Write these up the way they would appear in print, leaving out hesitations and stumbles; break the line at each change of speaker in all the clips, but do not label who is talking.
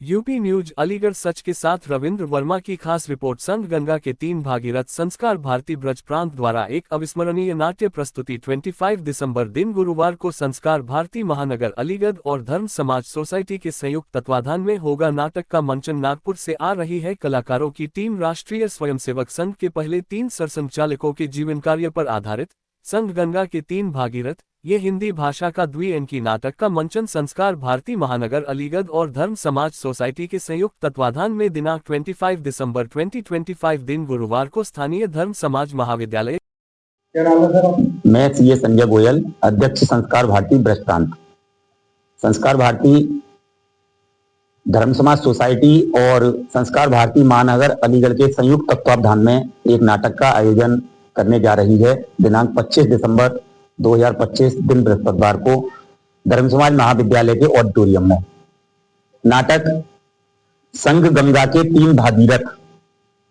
UP news Aligarh सच के साथ रविंद्र वर्मा की खास रिपोर्ट। संत गंगा के तीन भागीरथ संस्कार भारती ब्रज प्रांत द्वारा एक अविस्मरणीय नाट्य प्रस्तुति 25 दिसंबर दिन गुरुवार को संस्कार भारती महानगर अलीगढ़ और धर्म समाज सोसाइटी के संयुक्त तत्वाधान में होगा। नाटक का मंचन नागपुर से आ रही है कलाकारों की टीम। राष्ट्रीय स्वयंसेवक संघ के पहले 3 सरसंघचालकों के जीवन कार्य पर आधारित संत गंगा के तीन भागीरथ ये हिंदी भाषा का द्विअंकी नाटक का मंचन संस्कार भारती महानगर अलीगढ़ और धर्म समाज सोसाइटी के संयुक्त तत्वाधान में दिनांक 25 दिसंबर 2025 दिन गुरुवार को स्थानीय धर्म समाज महाविद्यालय।
मैं सीए संजय गोयल, अध्यक्ष संस्कार भारती ब्रज प्रांत। संस्कार भारती धर्म समाज सोसाइटी और संस्कार भारती महानगर अलीगढ़ के संयुक्त तत्वाधान में एक नाटक का आयोजन करने जा रही है। दिनांक 25 दिसंबर 2025 दिन बृहस्पतिवार को धर्म समाज महाविद्यालय के ऑडिटोरियम में। नाटक संघ गंगा के तीन भागीरथ।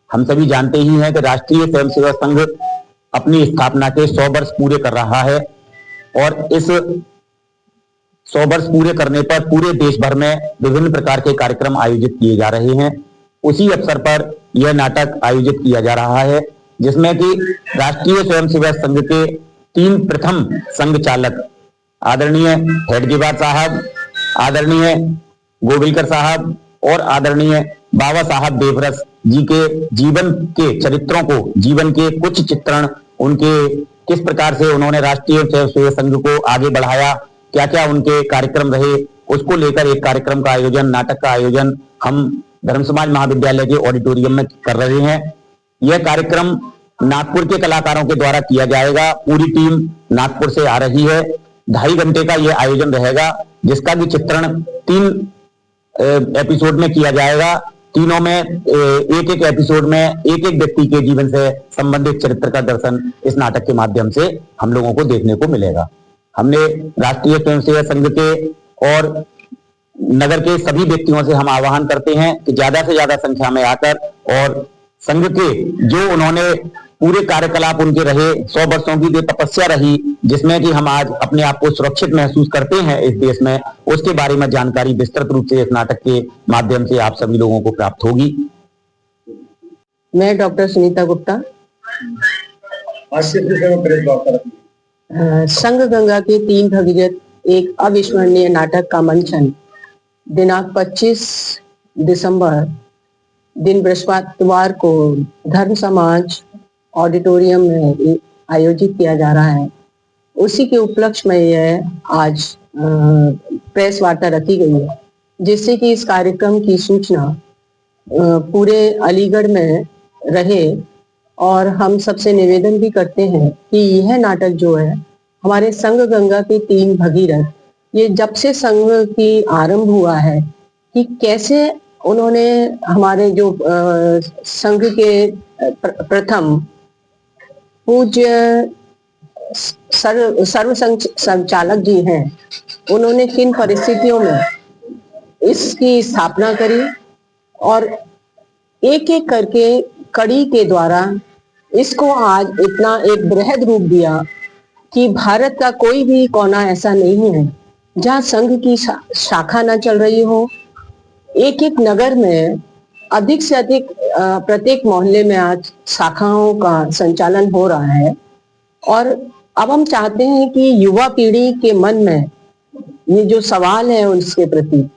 हम सभी जानते ही हैं कि राष्ट्रीय स्वयंसेवक संघ अपनी स्थापना के 100 वर्ष पूरे कर रहा है और इस 100 वर्ष पूरे करने पर पूरे देश भर में विभिन्न प्रकार के कार्यक्रम आयोजित किए जा रहे हैं। उसी अवसर पर यह नाटक आयोजित किया जा रहा है, जिसमें कि राष्ट्रीय स्वयंसेवक संघ के 3 प्रथम संघ चालक आदरणीय हेडगेवार साहब, आदरणीय गोविलकर साहब और आदरणीय बाबा साहब देवरस जी के जीवन के चरित्रों को, जीवन के कुछ चित्रण, उनके किस प्रकार से उन्होंने राष्ट्रीय स्वयंसेवक संघ को आगे बढ़ाया, क्या क्या उनके कार्यक्रम रहे, उसको लेकर एक कार्यक्रम का आयोजन, नाटक का आयोजन हम धर्म समाज महाविद्यालय के ऑडिटोरियम में कर रहे हैं। यह कार्यक्रम नागपुर के कलाकारों के द्वारा किया जाएगा। पूरी टीम नागपुर से आ रही है। 2.5 घंटे का यह आयोजन रहेगा, जिसका भी चित्रण 3 एपिसोड में किया जाएगा। तीनों में एक एक एपिसोड में एक एक व्यक्ति के जीवन से संबंधित चरित्र का दर्शन इस नाटक के माध्यम से हम लोगों को देखने को मिलेगा। हमने राष्ट्रीय स्वयंसेवक संघ के और नगर के सभी व्यक्तियों से हम आह्वान करते हैं कि ज्यादा से ज्यादा संख्या में आकर और संघ के जो उन्होंने पूरे कार्यकलाप उनके रहे 100 वर्षों की जो तपस्या रही, जिसमें कि हम आज अपने आप को सुरक्षित महसूस करते हैं इस देश में, उसके बारे में जानकारी विस्तृत रूप से इस नाटक के माध्यम से आप सभी लोगों को प्राप्त होगी।
मैं डॉक्टर सुनीता गुप्ता, संघ गंगा के तीन भगीरथ एक अविस्मरणीय नाटक का मंचन दिनांक 25 दिसंबर दिन बृहस्पतिवार को धर्म समाज ऑडिटोरियम में आयोजित किया जा रहा है। उसी के उपलक्ष्य में यह आज प्रेस वार्ता रखी गई है, जिससे कि इस कार्यक्रम की सूचना पूरे अलीगढ़ में रहे। और हम सबसे निवेदन भी करते हैं कि यह नाटक जो है हमारे संघ गंगा के तीन भगीरथ, ये जब से संघ की आरंभ हुआ है कि कैसे उन्होंने हमारे जो संघ के प्रथम पूज्य सर्व संचालक जी हैं, उन्होंने किन परिस्थितियों में इसकी स्थापना करी और एक एक करके कड़ी के द्वारा इसको आज इतना एक बृहद रूप दिया कि भारत का कोई भी कोना ऐसा नहीं है जहाँ संघ की शाखा न चल रही हो। एक एक नगर में अधिक से अधिक प्रत्येक मोहल्ले में आज शाखाओं का संचालन हो रहा है। और अब हम चाहते हैं कि युवा पीढ़ी के मन में ये जो सवाल है उसके प्रति,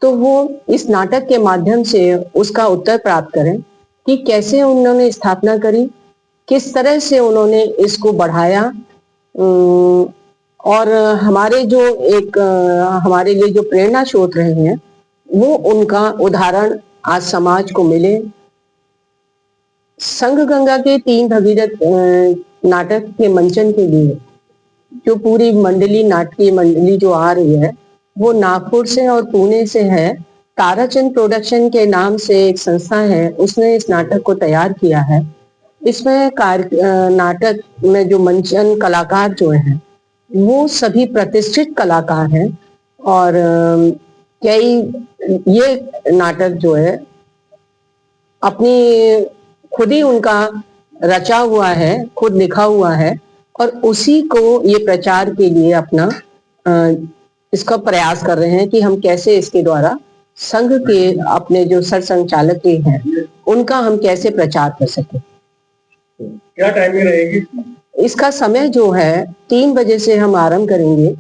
तो वो इस नाटक के माध्यम से उसका उत्तर प्राप्त करें कि कैसे उन्होंने स्थापना करी, किस तरह से उन्होंने इसको बढ़ाया। और हमारे जो एक हमारे लिए जो प्रेरणा स्रोत रहे हैं, वो उनका उदाहरण आज समाज को मिले। संघ गंगा के तीन भगीरथ नाटक के मंचन के लिए जो पूरी मंडली, नाटकीय मंडली जो आ रही है, वो नागपुर से और पुणे से है। ताराचंद प्रोडक्शन के नाम से एक संस्था है, उसने इस नाटक को तैयार किया है। इसमें नाटक में जो मंचन कलाकार जो हैं, वो सभी प्रतिष्ठित कलाकार हैं। और कई ये नाटक जो है अपनी खुद ही उनका रचा हुआ है, खुद लिखा हुआ है और उसी को ये प्रचार के लिए अपना इसका प्रयास कर रहे हैं कि हम कैसे इसके द्वारा संघ के अपने जो सरसंघचालक के हैं उनका हम कैसे प्रचार कर सकें।
क्या टाइमिंग रहेगी?
इसका समय जो है 3 बजे से हम आरंभ करेंगे।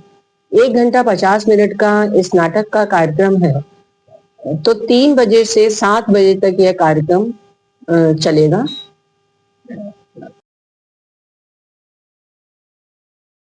1 घंटा 50 मिनट का इस नाटक का कार्यक्रम है, तो 3 बजे से 7 बजे तक यह कार्यक्रम चलेगा।